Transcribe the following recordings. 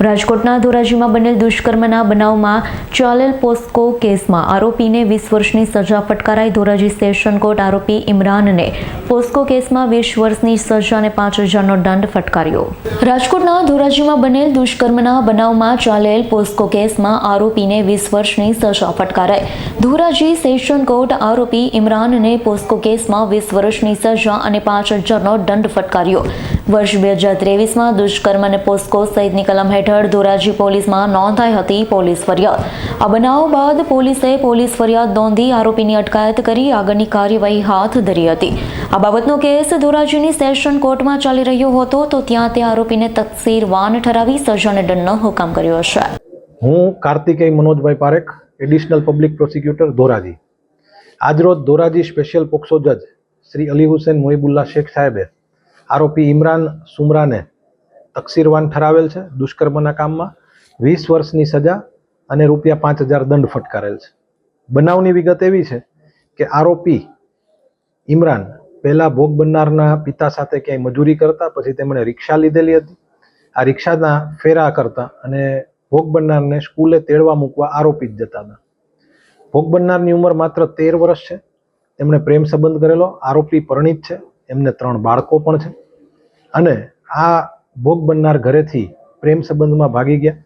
રાજકોટના ધોરાજીમાં બનેલ દુષ્કર્મના બનાવમાં ચાલેલ પોસ્કો કેસમાં આરોપીને 20 વર્ષની સજા ફટકારાઈ। ધોરાજી સેશન કોર્ટ આરોપી ઇમરાનને પોસ્કો કેસમાં 20 વર્ષની સજા અને 5,000નો દંડ ફટકાર્યો। રાજકોટના ધોરાજીમાં બનેલ દુષ્કર્મના બનાવમાં ચાલેલ પોસ્કો કેસમાં આરોપીને 20 વર્ષની સજા ફટકારાઈ। ધોરાજી સેશન કોર્ટ આરોપી ઇમરાનને પોસ્કો કેસમાં 20 વર્ષની સજા અને 5,000નો દંડ ફટકાર્યો। વર્ષ 2023માં દુષ્કર્મ અને પોસ્કો સહિતની કલમ હેઠળ ધોરાજી પોલીસમાં નોંધાઈ હતી પોલીસ ફરિયાદ। આ બનાવ બાદ પોલીસે પોલીસ ફરિયાદ નોંધી આરોપીની અટકાયત કરી આગળની કાર્યવાહી હાથ ધરી હતી। આ બાબતનો કેસ ધોરાજીની સેશન કોર્ટમાં ચાલી રહ્યો હતો તો ત્યાં તે આરોપીને તકસીરવાન ઠરાવી સજા અને દંડનો હુકમ કર્યો છે। હું Kartikeya Manojbhai Parekh, additional public prosecutor Dhoraji. આજરોજ ધોરાજી સ્પેશિયલ પોક્સો જજ શ્રી અલી હુસૈન મોહિબુલ્લા શેખ સાહેબે આરોપી ઇમરાન સુમરાને તકસીરવાન ઠરાવેલ છે। દુષ્કર્મના કામમાં 20 વર્ષની સજા અને ₹5,000 દંડ ફટકારેલ છે। બનાવની વિગત એવી છે કે આરોપી ઇમરાન પહેલા ભોગ બનનારના પિતા સાથે ક્યાંય મજૂરી કરતા, પછી તેમણે રિક્ષા લીધેલી હતી। આ રિક્ષાના ફેરા કરતા અને ભોગ બનનારને સ્કૂલે તેડવા મૂકવા આરોપી જ જતા હતા। ભોગ બનનારની ઉંમર માત્ર 13 વર્ષ છે। તેમણે પ્રેમ સંબંધ કરેલો। આરોપી પરિણીત છે, એમને 3 બાળકો પણ છે અને આ ભોગ બનનાર ઘરેથી પ્રેમ સંબંધમાં ભાગી ગયા।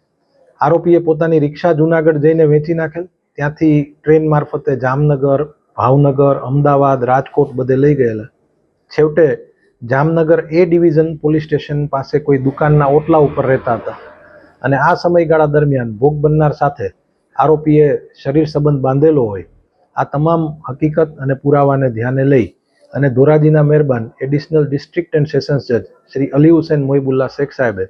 આરોપીએ પોતાની રિક્ષા જુનાગઢ જઈને વેચી નાખેલ। ત્યાંથી ટ્રેન મારફતે જામનગર, ભાવનગર, અમદાવાદ, રાજકોટ બધે લઈ ગયેલા। છેવટે જામનગર એ ડિવિઝન પોલીસ સ્ટેશન પાસે કોઈ દુકાનના ઓટલા ઉપર રહેતા હતા અને આ સમયગાળા દરમિયાન ભોગ બનનાર સાથે આરોપીએ શરીર સંબંધ બાંધેલો હોય। આ તમામ હકીકત અને પુરાવાને ધ્યાને લઈ અને ધોરાજીના મહેરબાન એડિશનલ ડિસ્ટ્રિક્ટ એન્ડ સેશન્સ જજ શ્રી અલી હુસૈન મોહિબુલ્લા શેખ સાહેબે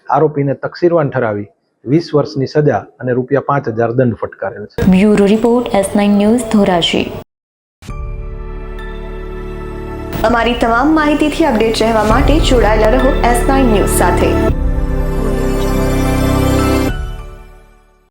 આરોપીને તકસીરવાન ઠરાવી 20 વર્ષની સજા અને ₹5,000 દંડ ફટકારેલ છે। Bureau report S9 news Dhoraji. અમારી તમામ માહિતીથી અપડેટ રહેવા માટે જોડાયેલા રહો S9 ન્યૂઝ સાથે।